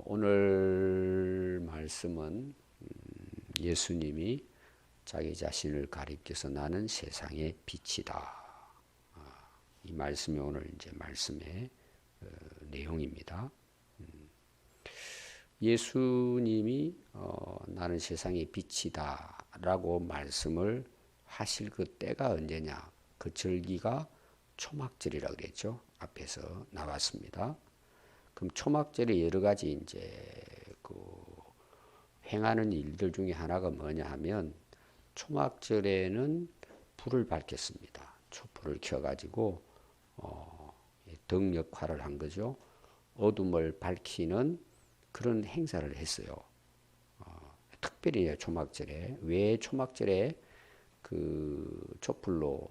오늘 말씀은 예수님이 자기 자신을 가리켜서 나는 세상의 빛이다. 이 말씀이 오늘 이제 말씀의 내용입니다. 예수님이 나는 세상의 빛이다라고 말씀을 하실 그 때가 언제냐? 그 절기가 초막절이라 그랬죠. 앞에서 나왔습니다. 그럼 초막절에 여러 가지 이제 그 행하는 일들 중에 하나가 뭐냐 하면 초막절에는 불을 밝혔습니다. 촛불을 켜가지고 등 역할을 한 거죠. 어둠을 밝히는 그런 행사를 했어요. 특별히 초막절에 왜 초막절에 그 촛불로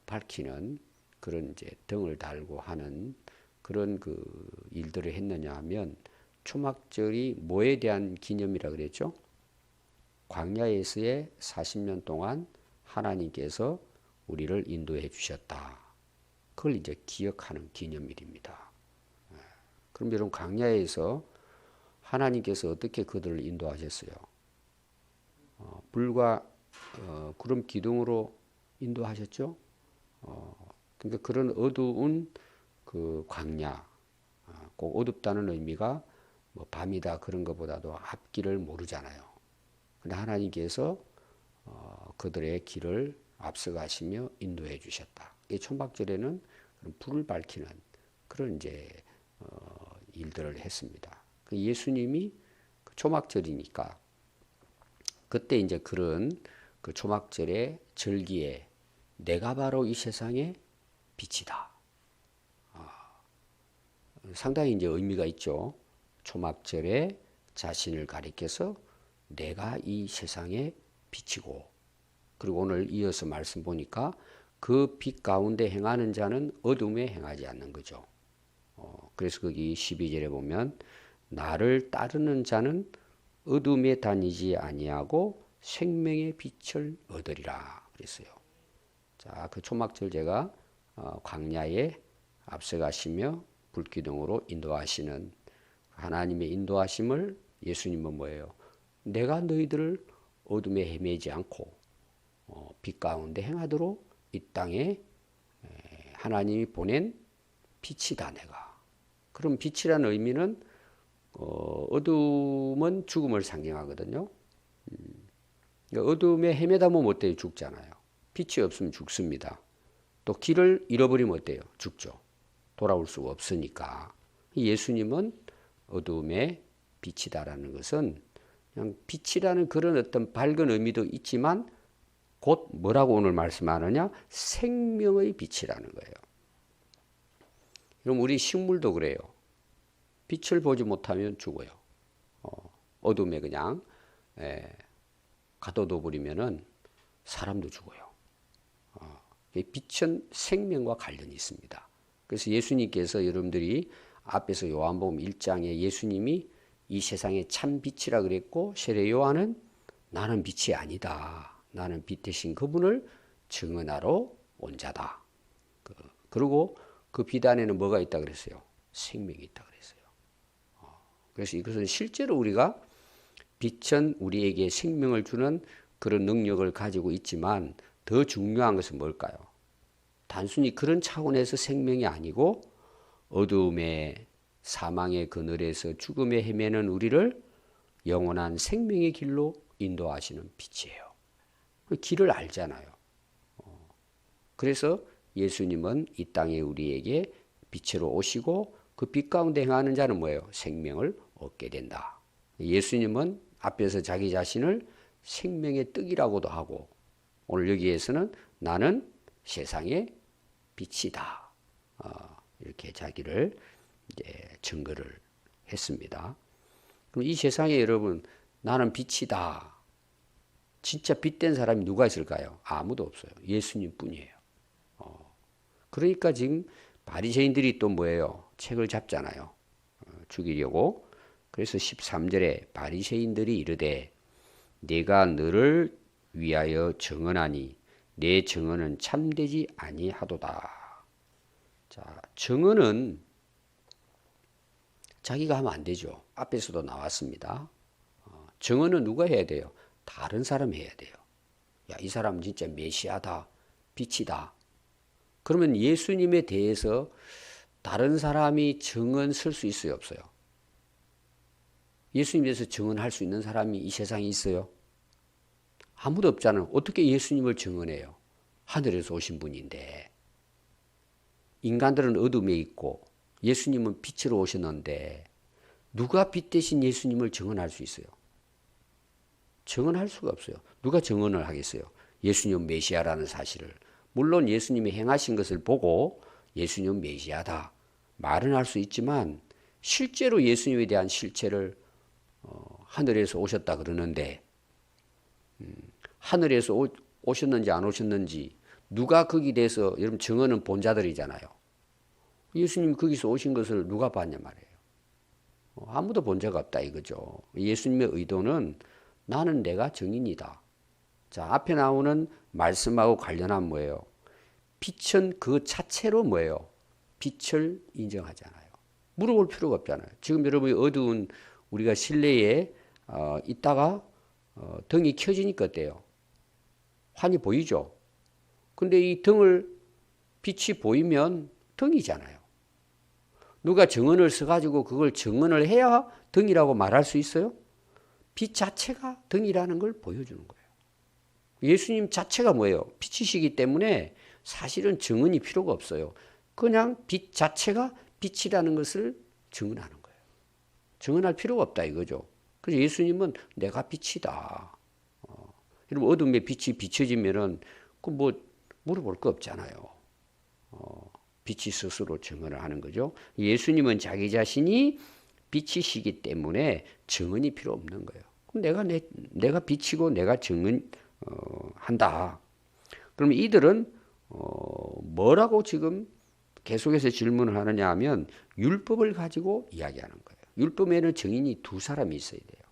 밝히는 그런 이제 등을 달고 하는 그런 그 일들을 했느냐 하면 초막절이 뭐에 대한 기념이라 그랬죠? 광야에서의 40년 동안 하나님께서 우리를 인도해 주셨다. 그걸 이제 기억하는 기념일입니다. 그럼 여러분 광야에서 하나님께서 어떻게 그들을 인도하셨어요? 불과 구름 기둥으로 인도하셨죠? 그러니까 그런 어두운 그 광야, 꼭 어둡다는 의미가 뭐 밤이다 그런 것보다도 앞길을 모르잖아요. 근데 하나님께서 그들의 길을 앞서가시며 인도해 주셨다. 이 초막절에는 불을 밝히는 그런 이제 일들을 했습니다. 예수님이 초막절이니까 그때 이제 그런 그 초막절의 절기에 내가 바로 이 세상의 빛이다. 상당히 이제 의미가 있죠. 초막절에 자신을 가리켜서 내가 이 세상의 빛이고, 그리고 오늘 이어서 말씀 보니까 그 빛 가운데 행하는 자는 어둠에 행하지 않는 거죠. 그래서 거기 12절에 보면 나를 따르는 자는 어둠에 다니지 아니하고 생명의 빛을 얻으리라 그랬어요. 자, 그 초막절 제가 광야에 앞서가시며 불기둥으로 인도하시는 하나님의 인도하심을 예수님은 뭐예요? 내가 너희들을 어둠에 헤매지 않고 빛 가운데 행하도록 이 땅에 하나님이 보낸 빛이다 내가. 그럼 빛이라는 의미는 어둠은 죽음을 상징하거든요. 어둠에 헤매다 보면 어때요? 죽잖아요. 빛이 없으면 죽습니다. 또 길을 잃어버리면 어때요? 죽죠. 돌아올 수가 없으니까. 예수님은 어둠의 빛이다라는 것은 그냥 빛이라는 그런 어떤 밝은 의미도 있지만 곧 뭐라고 오늘 말씀하느냐? 생명의 빛이라는 거예요. 그럼 우리 식물도 그래요. 빛을 보지 못하면 죽어요. 어둠에 그냥 가둬둬 버리면은 사람도 죽어요. 빛은 생명과 관련이 있습니다. 그래서 예수님께서 여러분들이 앞에서 요한복음 1장에 예수님이 이 세상의 참 빛이라 그랬고 세례 요한은 나는 빛이 아니다. 나는 빛 대신 그분을 증언하러 온 자다. 그리고 그 빛 안에는 뭐가 있다 그랬어요? 생명이 있다 그랬어요. 그래서 이것은 실제로 우리가 빛은 우리에게 생명을 주는 그런 능력을 가지고 있지만 더 중요한 것은 뭘까요? 단순히 그런 차원에서 생명이 아니고 어두움의 사망의 그늘에서 죽음에 헤매는 우리를 영원한 생명의 길로 인도하시는 빛이에요. 그 길을 알잖아요. 그래서 예수님은 이 땅에 우리에게 빛으로 오시고 그 빛 가운데 행하는 자는 뭐예요? 생명을 얻게 된다. 예수님은 앞에서 자기 자신을 생명의 떡이라고도 하고 오늘 여기에서는 나는 세상의 빛이다. 이렇게 자기를 이제 증거를 했습니다. 그럼 이 세상에 여러분 나는 빛이다. 진짜 빛된 사람이 누가 있을까요? 아무도 없어요. 예수님 뿐이에요. 그러니까 지금 바리새인들이 또 뭐예요? 책을 잡잖아요. 죽이려고. 그래서 13절에 바리새인들이 이르되 내가 너를 위하여 증언하니 내 증언은 참되지 아니하도다. 자, 증언은 자기가 하면 안 되죠. 앞에서도 나왔습니다. 증언은 누가 해야 돼요? 다른 사람이 해야 돼요. 야, 이 사람은 진짜 메시아다, 빛이다. 그러면 예수님에 대해서 다른 사람이 증언 쓸 수 있어요, 없어요? 예수님에 대해서 증언할 수 있는 사람이 이 세상에 있어요? 아무도 없잖아요. 어떻게 예수님을 증언해요? 하늘에서 오신 분인데. 인간들은 어둠에 있고 예수님은 빛으로 오셨는데 누가 빛 대신 예수님을 증언할 수 있어요? 증언할 수가 없어요. 누가 증언을 하겠어요? 예수님은 메시아라는 사실을. 물론 예수님이 행하신 것을 보고 예수님은 메시아다 말은 할 수 있지만 실제로 예수님에 대한 실체를 하늘에서 오셨다 그러는데 하늘에서 오셨는지 안 오셨는지 누가 거기에 대해서 여러분 증언은 본자들이잖아요. 예수님 거기서 오신 것을 누가 봤냐 말이에요. 아무도 본 적 없다 이거죠. 예수님의 의도는 나는 내가 증인이다. 자, 앞에 나오는 말씀하고 관련한 뭐예요? 빛은 그 자체로 뭐예요? 빛을 인정하잖아요. 물어볼 필요가 없잖아요. 지금 여러분이 어두운 우리가 실내에 있다가 등이 켜지니까 어때요? 환히 보이죠? 근데 이 빛이 보이면 등이잖아요. 누가 증언을 써가지고 그걸 증언을 해야 등이라고 말할 수 있어요? 빛 자체가 등이라는 걸 보여주는 거예요. 예수님 자체가 뭐예요? 빛이시기 때문에 사실은 증언이 필요가 없어요. 그냥 빛 자체가 빛이라는 것을 증언하는 거예요. 증언할 필요가 없다 이거죠. 그래서 예수님은 내가 빛이다. 여러분 어둠에 빛이 비춰지면은 그 뭐 물어볼 거 없잖아요. 빛이 스스로 증언을 하는 거죠. 예수님은 자기 자신이 빛이시기 때문에 증언이 필요 없는 거예요. 그럼 내가 빛이고 내가 증언한다. 그럼 이들은 뭐라고 지금 계속해서 질문을 하느냐 하면 율법을 가지고 이야기하는 거예요. 율법에는 증인이 두 사람이 있어야 돼요.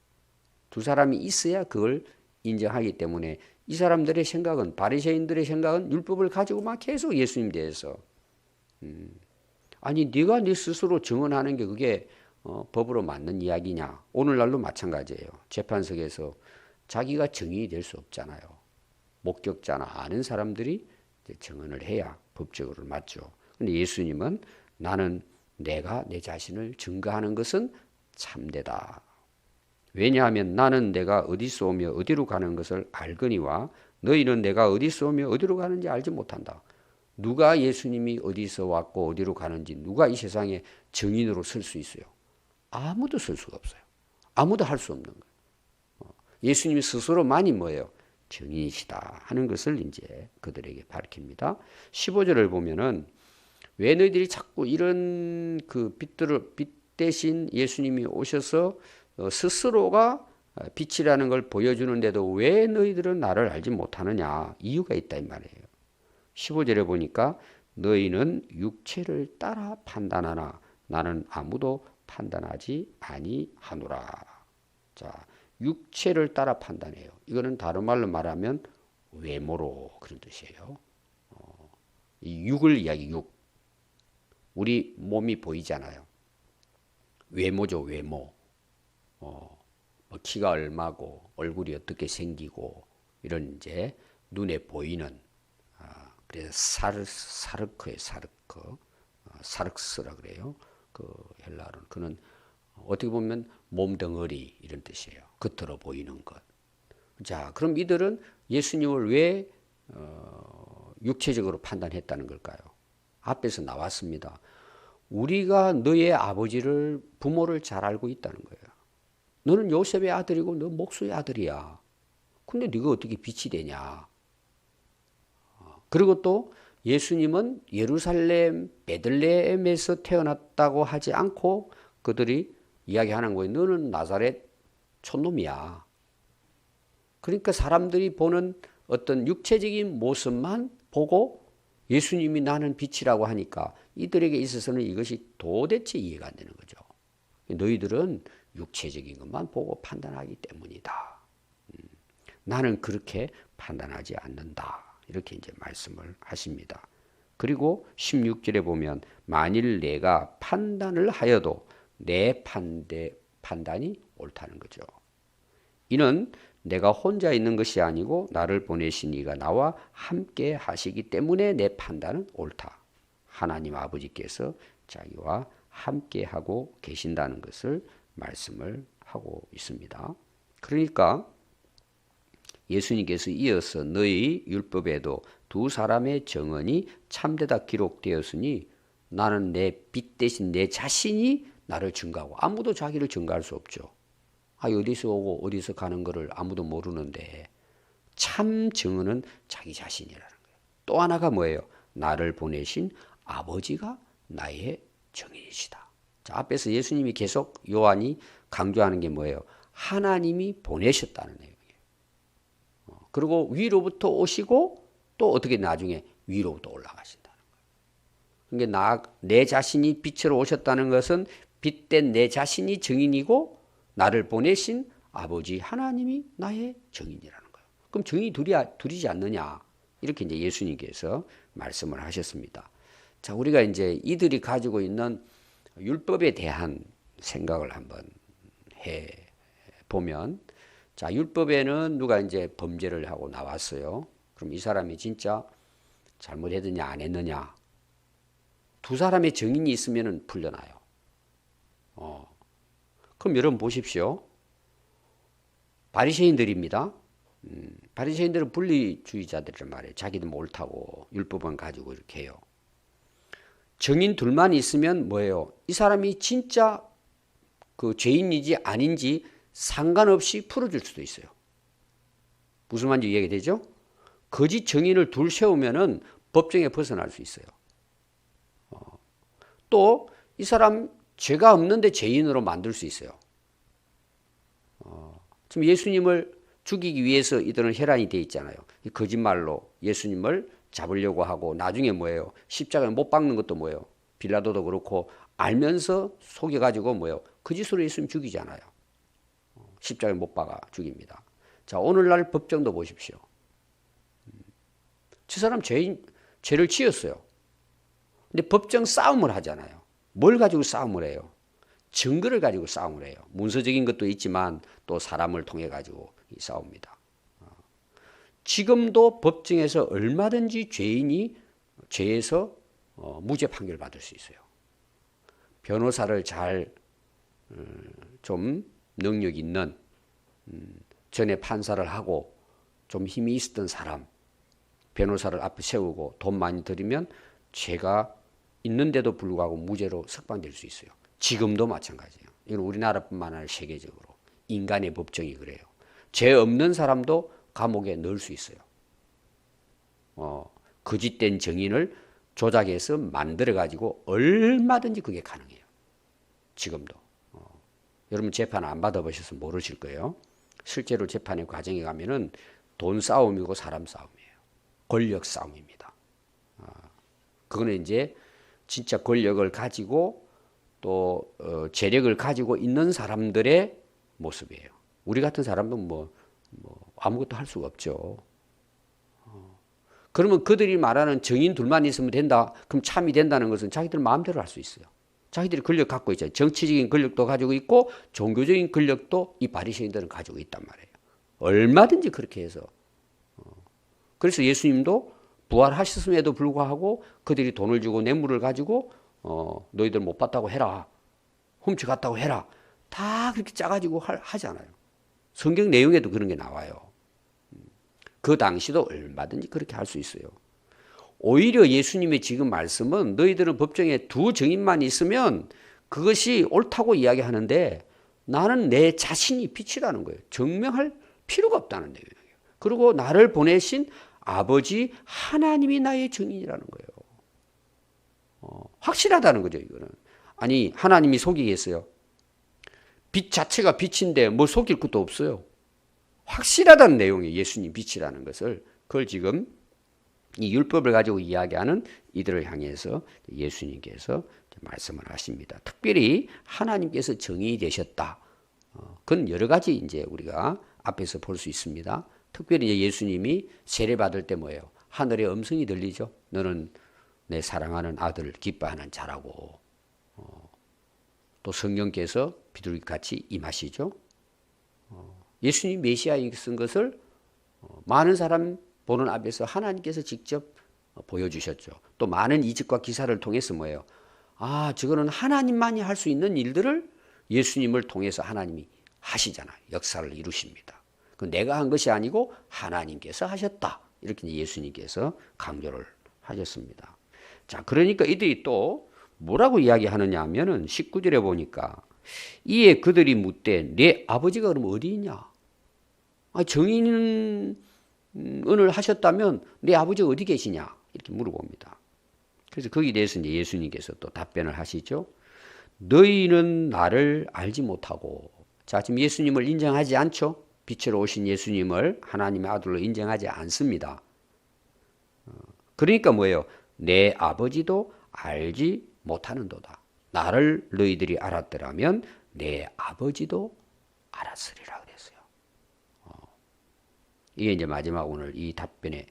두 사람이 있어야 그걸 인정하기 때문에 이 사람들의 생각은 바리새인들의 생각은 율법을 가지고 막 계속 예수님 대해서 아니 네가 네 스스로 증언하는 게 그게 법으로 맞는 이야기냐. 오늘날도 마찬가지예요. 재판석에서 자기가 증인이 될 수 없잖아요. 목격자나 아는 사람들이 증언을 해야 법적으로 맞죠. 근데 예수님은 나는 내가 내 자신을 증거하는 것은 참되다. 왜냐하면 나는 내가 어디서 오며 어디로 가는 것을 알거니와 너희는 내가 어디서 오며 어디로 가는지 알지 못한다. 누가 예수님이 어디서 왔고 어디로 가는지 누가 이 세상에 증인으로 설 수 있어요? 아무도 설 수가 없어요. 아무도 할 수 없는 거예요. 예수님이 스스로만이 뭐예요? 증인이시다 하는 것을 이제 그들에게 밝힙니다. 15절을 보면은 왜 너희들이 자꾸 이런 빛 대신 예수님이 오셔서 스스로가 빛이라는 걸 보여주는데도 왜 너희들은 나를 알지 못하느냐. 이유가 있다 이 말이에요. 15절에 보니까 너희는 육체를 따라 판단하나 나는 아무도 판단하지 아니하노라. 자, 육체를 따라 판단해요. 이거는 다른 말로 말하면 외모로 그런 뜻이에요. 이 육을 육. 우리 몸이 보이잖아요. 외모죠, 외모. 키가 얼마고 얼굴이 어떻게 생기고 이런 이제 눈에 보이는 그래서 사르크예요, 사르크. 사르크스라 그래요. 그 헬라어는 그는 어떻게 보면 몸덩어리 이런 뜻이에요. 겉으로 보이는 것. 자, 그럼 이들은 예수님을 왜 육체적으로 판단했다는 걸까요? 앞에서 나왔습니다. 우리가 너의 아버지를 부모를 잘 알고 있다는 거예요. 너는 요셉의 아들이고 너 목수의 아들이야. 근데 네가 어떻게 빛이 되냐? 그리고 또 예수님은 예루살렘 베들레헴에서 태어났다고 하지 않고 그들이 이야기하는 거예요. 너는 나사렛 촌놈이야. 그러니까 사람들이 보는 어떤 육체적인 모습만 보고 예수님이 나는 빛이라고 하니까 이들에게 있어서는 이것이 도대체 이해가 안 되는 거죠. 너희들은 육체적인 것만 보고 판단하기 때문이다. 나는 그렇게 판단하지 않는다. 이렇게 이제 말씀을 하십니다. 그리고 16절에 보면 만일 내가 판단을 하여도 내 판단이 옳다는 거죠. 이는 내가 혼자 있는 것이 아니고 나를 보내신 이가 나와 함께 하시기 때문에 내 판단은 옳다. 하나님 아버지께서 자기와 함께 하고 계신다는 것을 말씀을 하고 있습니다. 그러니까 예수님께서 이어서 너희 율법에도 두 사람의 증언이 참되다 기록되었으니 나는 내 빛 대신 내 자신이 나를 증거하고 아무도 자기를 증거할 수 없죠. 어디서 오고 어디서 가는 것을 아무도 모르는데 참 증언은 자기 자신이라는 거예요. 또 하나가 뭐예요? 나를 보내신 아버지가 나의 증인이시다. 자, 앞에서 예수님이 계속 요한이 강조하는 게 뭐예요? 하나님이 보내셨다는 내용이에요. 그리고 위로부터 오시고 또 어떻게 나중에 위로부터 올라가신다는 거예요. 그러니까 내 자신이 빛으로 오셨다는 것은 빛된 내 자신이 증인이고 나를 보내신 아버지 하나님이 나의 증인이라는 거예요. 그럼 증인이 둘이지 않느냐? 이렇게 이제 예수님께서 말씀을 하셨습니다. 자, 우리가 이제 이들이 가지고 있는 율법에 대한 생각을 한번 해 보면, 자, 율법에는 누가 이제 범죄를 하고 나왔어요. 그럼 이 사람이 진짜 잘못했느냐 안 했느냐? 두 사람의 증인이 있으면 풀려나요. 그럼 여러분 보십시오. 바리새인들입니다. 바리새인들은 분리주의자들이란 말이에요. 자기들 옳다고 율법은 가지고 이렇게 해요. 증인 둘만 있으면 뭐예요? 이 사람이 진짜 그 죄인인지 아닌지 상관없이 풀어줄 수도 있어요. 무슨 말인지 이해가 되죠? 거짓 증인을 둘 세우면은 법정에 벗어날 수 있어요. 또 이 사람 죄가 없는데 죄인으로 만들 수 있어요. 지금 예수님을 죽이기 위해서 이들은 혈안이 돼 있잖아요. 거짓말로 예수님을 잡으려고 하고 나중에 뭐예요? 십자가에 못 박는 것도 뭐예요? 빌라도도 그렇고 알면서 속여가지고 뭐예요? 거짓으로 예수님 죽이잖아요. 십자가에 못 박아 죽입니다. 자, 오늘날 법정도 보십시오. 저 사람 죄를 지었어요. 근데 법정 싸움을 하잖아요. 뭘 가지고 싸움을 해요? 증거를 가지고 싸움을 해요. 문서적인 것도 있지만 또 사람을 통해 가지고 싸웁니다. 지금도 법정에서 얼마든지 죄인이 죄에서 무죄 판결 받을 수 있어요. 변호사를 잘 좀 능력 있는 전에 판사를 하고 좀 힘이 있었던 사람, 변호사를 앞에 세우고 돈 많이 들이면 죄가 있는데도 불구하고 무죄로 석방될 수 있어요. 지금도 마찬가지예요. 이건 우리나라뿐만 아니라 세계적으로 인간의 법정이 그래요. 죄 없는 사람도 감옥에 넣을 수 있어요. 거짓된 증인을 조작해서 만들어가지고 얼마든지 그게 가능해요. 지금도. 여러분 재판 안 받아보셔서 모르실 거예요. 실제로 재판의 과정에 가면은 돈 싸움이고 사람 싸움이에요. 권력 싸움입니다. 그거는 이제 진짜 권력을 가지고 또 재력을 가지고 있는 사람들의 모습이에요. 우리 같은 사람은 뭐 아무것도 할 수가 없죠. 그러면 그들이 말하는 증인 둘만 있으면 된다. 그럼 참이 된다는 것은 자기들 마음대로 할 수 있어요. 자기들이 권력 갖고 있잖아요. 정치적인 권력도 가지고 있고 종교적인 권력도 이 바리새인들은 가지고 있단 말이에요. 얼마든지 그렇게 해서. 그래서 예수님도 부활하셨음에도 불구하고 그들이 돈을 주고 뇌물을 가지고 너희들 못 봤다고 해라. 훔쳐갔다고 해라. 다 그렇게 짜가지고 하잖아요. 성경 내용에도 그런 게 나와요. 그 당시도 얼마든지 그렇게 할 수 있어요. 오히려 예수님의 지금 말씀은 너희들은 법정에 두 증인만 있으면 그것이 옳다고 이야기하는데 나는 내 자신이 빛이라는 거예요. 증명할 필요가 없다는 내용이에요. 그리고 나를 보내신 아버지 하나님이 나의 증인이라는 거예요. 확실하다는 거죠, 이거는. 아니, 하나님이 속이겠어요? 빛 자체가 빛인데 뭐 속일 것도 없어요. 확실하다는 내용이에요. 예수님 빛이라는 것을. 그걸 지금 이 율법을 가지고 이야기하는 이들을 향해서 예수님께서 말씀을 하십니다. 특별히 하나님께서 정의이 되셨다. 그건 여러 가지 이제 우리가 앞에서 볼 수 있습니다. 특별히 이제 예수님이 세례 받을 때 뭐예요? 하늘의 음성이 들리죠. 너는 내 사랑하는 아들 기뻐하는 자라고. 또 또 성령께서 비둘기같이 임하시죠. 예수님 메시아인 것을 많은 사람 보는 앞에서 하나님께서 직접 보여주셨죠. 또 많은 이적과 기사를 통해서 뭐예요? 아, 저거는 하나님만이 할 수 있는 일들을 예수님을 통해서 하나님이 하시잖아요. 역사를 이루십니다. 내가 한 것이 아니고 하나님께서 하셨다. 이렇게 예수님께서 강조를 하셨습니다. 자, 그러니까 이들이 또 뭐라고 이야기하느냐 하면은 19절에 보니까 이에 그들이 묻되 내 아버지가 그럼 어디 있냐? 정인을 하셨다면 내 아버지가 어디 계시냐? 이렇게 물어봅니다. 그래서 거기에 대해서 이제 예수님께서 또 답변을 하시죠. 너희는 나를 알지 못하고. 자, 지금 예수님을 인정하지 않죠? 빛으로 오신 예수님을 하나님의 아들로 인정하지 않습니다. 그러니까 뭐예요? 내 아버지도 알지 못하는도다. 나를 너희들이 알았더라면 내 아버지도 알았으리라 그랬어요. 이게 이제 마지막 오늘 이 답변에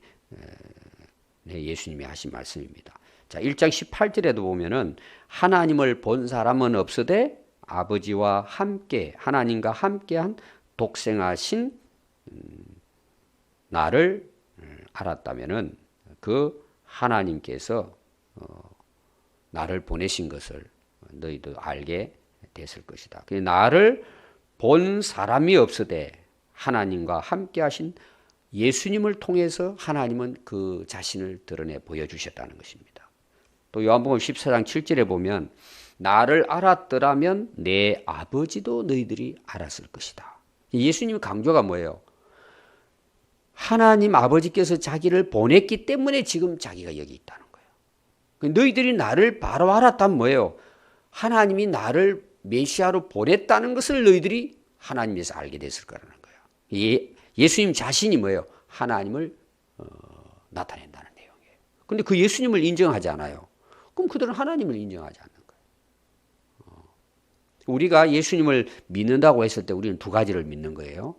예수님이 하신 말씀입니다. 자, 1장 18절에도 보면은 하나님을 본 사람은 없으되 아버지와 함께 하나님과 함께한 독생하신 나를 알았다면은 그 하나님께서 나를 보내신 것을 너희도 알게 됐을 것이다. 나를 본 사람이 없으되 하나님과 함께하신 예수님을 통해서 하나님은 그 자신을 드러내 보여주셨다는 것입니다. 또 요한복음 14장 7절에 보면 나를 알았더라면 내 아버지도 너희들이 알았을 것이다. 예수님의 강조가 뭐예요? 하나님 아버지께서 자기를 보냈기 때문에 지금 자기가 여기 있다는 거예요. 너희들이 나를 바로 알았다면 뭐예요? 하나님이 나를 메시아로 보냈다는 것을 너희들이 하나님에서 알게 됐을 거라는 거예요. 예수님 자신이 뭐예요? 하나님을 나타낸다는 내용이에요. 그런데 그 예수님을 인정하지 않아요. 그럼 그들은 하나님을 인정하지 않는 거예요. 우리가 예수님을 믿는다고 했을 때 우리는 두 가지를 믿는 거예요.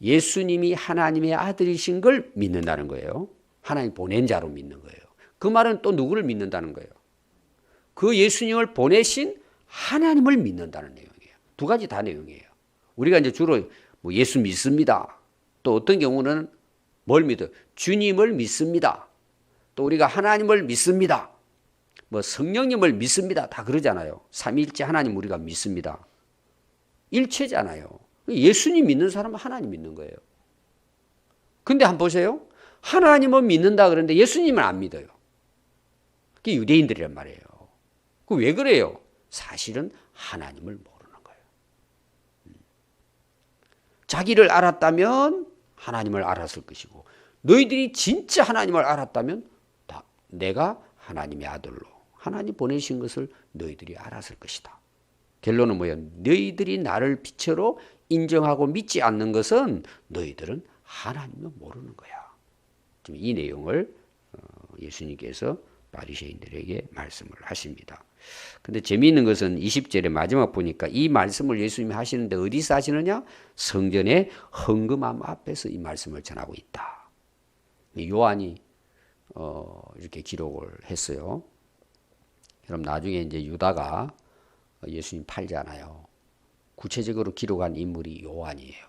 예수님이 하나님의 아들이신 걸 믿는다는 거예요. 하나님 보낸 자로 믿는 거예요. 그 말은 또 누구를 믿는다는 거예요? 그 예수님을 보내신 하나님을 믿는다는 내용이에요. 두 가지 다 내용이에요. 우리가 이제 주로 뭐 예수 믿습니다. 또 어떤 경우는 뭘 믿어요? 주님을 믿습니다. 또 우리가 하나님을 믿습니다. 뭐 성령님을 믿습니다. 다 그러잖아요. 삼위일체 하나님 우리가 믿습니다. 일체잖아요. 예수님 믿는 사람은 하나님 믿는 거예요. 근데 한번 보세요. 하나님은 믿는다 그러는데 예수님은 안 믿어요. 그게 유대인들이란 말이에요. 그 왜 그래요? 사실은 하나님을 모르는 거예요. 자기를 알았다면 하나님을 알았을 것이고 너희들이 진짜 하나님을 알았다면 다 내가 하나님의 아들로 하나님 보내신 것을 너희들이 알았을 것이다. 결론은 뭐예요? 너희들이 나를 빛으로 인정하고 믿지 않는 것은 너희들은 하나님을 모르는 거야. 지금 이 내용을 예수님께서 바리새인들에게 말씀을 하십니다. 근데 재미있는 것은 20절의 마지막 보니까 이 말씀을 예수님이 하시는데 어디서 하시느냐? 성전의 헌금함 앞에서 이 말씀을 전하고 있다. 요한이 이렇게 기록을 했어요. 그럼 나중에 이제 유다가 예수님 팔잖아요. 구체적으로 기록한 인물이 요한이에요.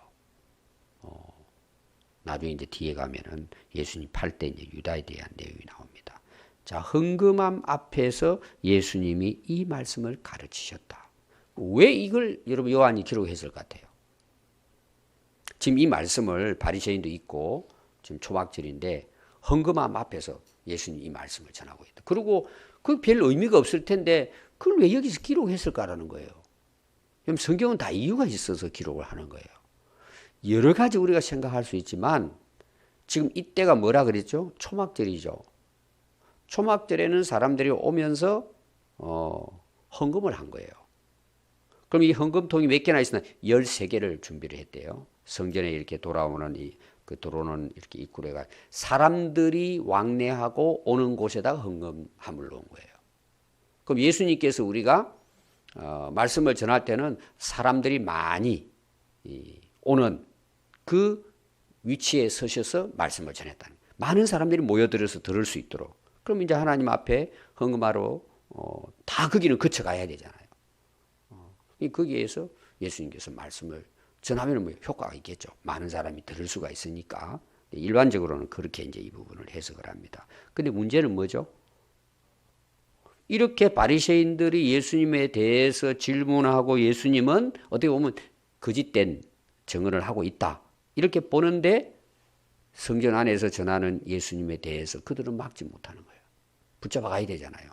나중에 이제 뒤에 가면은 예수님 팔 때 이제 유다에 대한 내용이 나옵니다. 자, 헌금함 앞에서 예수님이 이 말씀을 가르치셨다. 왜 이걸 여러분 요한이 기록했을 것 같아요? 지금 이 말씀을 바리새인도 있고 지금 초막절인데 헌금함 앞에서 예수님이 이 말씀을 전하고 있다. 그리고 그 별 의미가 없을 텐데 그걸 왜 여기서 기록했을까라는 거예요. 성경은 다 이유가 있어서 기록을 하는 거예요. 여러 가지 우리가 생각할 수 있지만 지금 이때가 뭐라 그랬죠? 초막절이죠. 초막절에는 사람들이 오면서 헌금을 한 거예요. 그럼 이 헌금통이 몇 개나 있으나 13개를 준비를 했대요. 성전에 이렇게 돌아오는 그 들어오는 이렇게 입구래가 사람들이 왕래하고 오는 곳에다가 헌금함을 놓은 거예요. 그럼 예수님께서 우리가 말씀을 전할 때는 사람들이 많이 오는 그 위치에 서셔서 말씀을 전했다는 거예요. 많은 사람들이 모여들어서 들을 수 있도록. 그럼 이제 하나님 앞에 헌금하러 다 거기는 거쳐가야 되잖아요. 거기에서 예수님께서 말씀을 전하면 뭐 효과가 있겠죠. 많은 사람이 들을 수가 있으니까. 일반적으로는 그렇게 이제 이 부분을 해석을 합니다. 근데 문제는 뭐죠? 이렇게 바리새인들이 예수님에 대해서 질문하고 예수님은 어떻게 보면 거짓된 증언을 하고 있다. 이렇게 보는데 성전 안에서 전하는 예수님에 대해서 그들은 막지 못하는 거예요. 붙잡아 가야 되잖아요.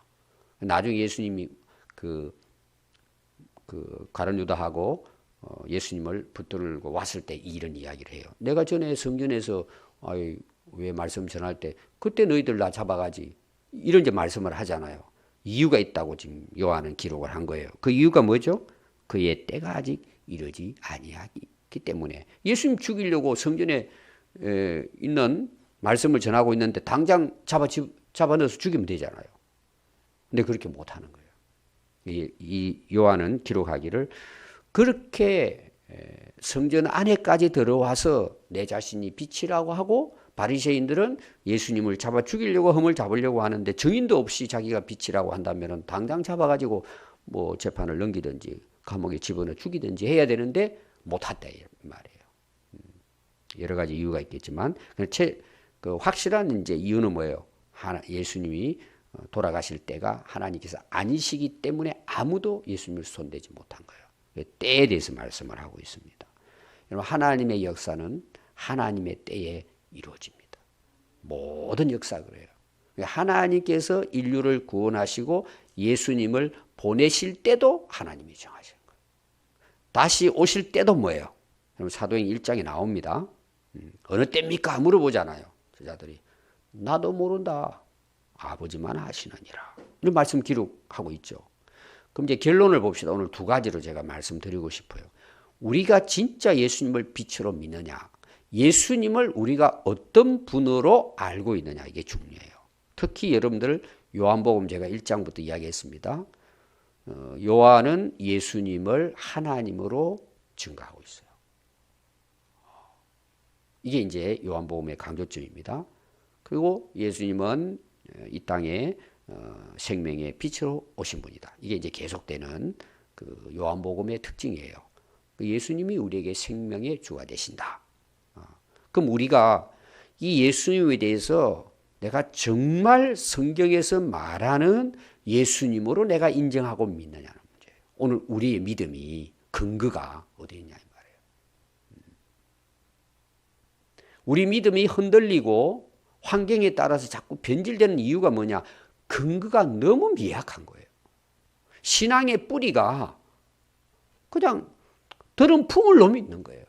나중에 예수님이 그 가룟 유다하고 예수님을 붙들고 왔을 때 이런 이야기를 해요. 내가 전에 성전에서 왜 말씀 전할 때 그때 너희들 나 잡아가지 이런 이제 말씀을 하잖아요. 이유가 있다고 지금 요한은 기록을 한 거예요. 그 이유가 뭐죠? 그의 때가 아직 이르지 아니하기 때문에 예수님 죽이려고 성전에 있는 말씀을 전하고 있는데 당장 잡아 넣어서 죽이면 되잖아요. 근데 그렇게 못하는 거예요. 이 요한은 기록하기를 그렇게 성전 안에까지 들어와서 내 자신이 빛이라고 하고 바리새인들은 예수님을 잡아 죽이려고 흠을 잡으려고 하는데 증인도 없이 자기가 빛이라고 한다면 당장 잡아가지고 뭐 재판을 넘기든지 감옥에 집어넣어 죽이든지 해야 되는데 못했다 이 말이에요. 여러 가지 이유가 있겠지만 그 확실한 이제 이유는 뭐예요? 예수님이 돌아가실 때가 하나님께서 아니시기 때문에 아무도 예수님을 손대지 못한 거예요. 때에 대해서 말씀을 하고 있습니다. 여러분 하나님의 역사는 하나님의 때에 이루어집니다. 모든 역사 그래요. 하나님께서 인류를 구원하시고 예수님을 보내실 때도 하나님이 정하신 거예요. 다시 오실 때도 뭐예요? 여러분 사도행 1장에 나옵니다. 어느 때입니까? 물어보잖아요. 제자들이 나도 모른다. 아버지만 아시느니라. 이런 말씀 기록하고 있죠. 그럼 이제 결론을 봅시다. 오늘 두 가지로 제가 말씀드리고 싶어요. 우리가 진짜 예수님을 빛으로 믿느냐, 예수님을 우리가 어떤 분으로 알고 있느냐 이게 중요해요. 특히 여러분들 요한복음 제가 1장부터 이야기했습니다. 요한은 예수님을 하나님으로 증거하고 있어요. 이게 이제 요한복음의 강조점입니다. 그리고 예수님은 이 땅에 생명의 빛으로 오신 분이다. 이게 이제 계속되는 그 요한복음의 특징이에요. 예수님이 우리에게 생명의 주가 되신다. 그럼 우리가 이 예수님에 대해서 내가 정말 성경에서 말하는 예수님으로 내가 인정하고 믿느냐는 문제예요. 오늘 우리의 믿음이 근거가 어디에 있냐 이 말이에요. 우리 믿음이 흔들리고 환경에 따라서 자꾸 변질되는 이유가 뭐냐? 근거가 너무 미약한 거예요. 신앙의 뿌리가 그냥 들은 풍을 너무 있는 거예요.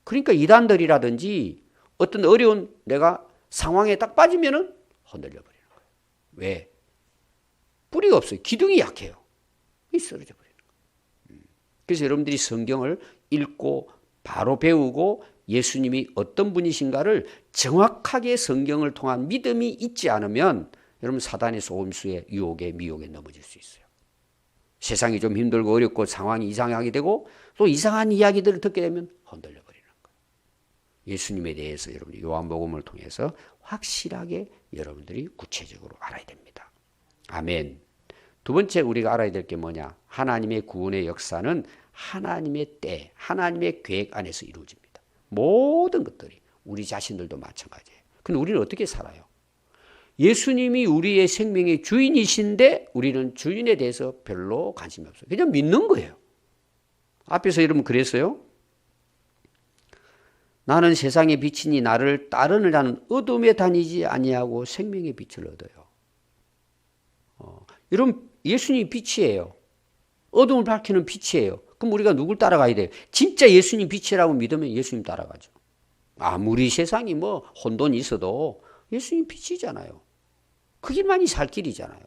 그러니까 이단들이라든지 어떤 어려운 내가 상황에 딱 빠지면은 흔들려 버리는 거예요. 왜? 뿌리가 없어요. 기둥이 약해요. 쓰러져 버리는 거예요. 그래서 여러분들이 성경을 읽고 바로 배우고 예수님이 어떤 분이신가를 정확하게 성경을 통한 믿음이 있지 않으면 여러분 사단의 속임수에 유혹에 미혹에 넘어질 수 있어요. 세상이 좀 힘들고 어렵고 상황이 이상하게 되고 또 이상한 이야기들을 듣게 되면 흔들려 버리는 거예요. 예수님에 대해서 여러분이 요한복음을 통해서 확실하게 여러분들이 구체적으로 알아야 됩니다. 아멘. 두 번째 우리가 알아야 될 게 뭐냐? 하나님의 구원의 역사는 하나님의 때, 하나님의 계획 안에서 이루어집니다. 모든 것들이 우리 자신들도 마찬가지예요. 근데 우리는 어떻게 살아요? 예수님이 우리의 생명의 주인이신데 우리는 주인에 대해서 별로 관심이 없어요. 그냥 믿는 거예요. 앞에서 여러분 그랬어요. 나는 세상의 빛이니 나를 따르는 자는 어둠에 다니지 아니하고 생명의 빛을 얻어요. 여러분 예수님이 빛이에요. 어둠을 밝히는 빛이에요. 그럼 우리가 누굴 따라가야 돼요? 진짜 예수님 빛이라고 믿으면 예수님 따라가죠. 아무리 세상이 뭐 혼돈이 있어도 예수님 빛이잖아요. 그 길만이 살 길이잖아요.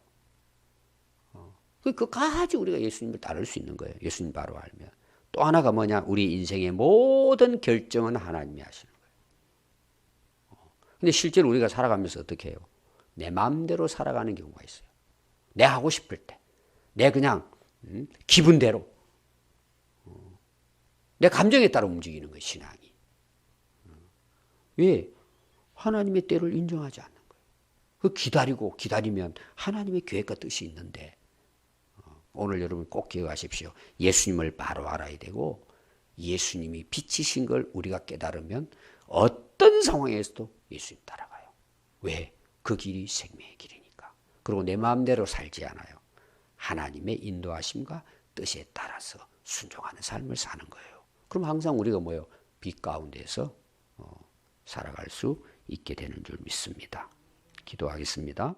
그까지 우리가 예수님을 따를 수 있는 거예요. 예수님 바로 알면. 또 하나가 뭐냐? 우리 인생의 모든 결정은 하나님이 하시는 거예요. 근데 실제로 우리가 살아가면서 어떻게 해요? 내 마음대로 살아가는 경우가 있어요. 내 하고 싶을 때. 내 그냥 기분대로. 내 감정에 따라 움직이는 거예요. 신앙이. 왜? 하나님의 때를 인정하지 않는 거예요. 기다리면 하나님의 계획과 뜻이 있는데 오늘 여러분 꼭 기억하십시오. 예수님을 바로 알아야 되고 예수님이 빛이신 걸 우리가 깨달으면 어떤 상황에서도 예수님 따라가요. 왜? 그 길이 생명의 길이니까. 그리고 내 마음대로 살지 않아요. 하나님의 인도하심과 뜻에 따라서 순종하는 삶을 사는 거예요. 그럼 항상 우리가 뭐예요? 빛 가운데서 살아갈 수 있게 되는 줄 믿습니다. 기도하겠습니다.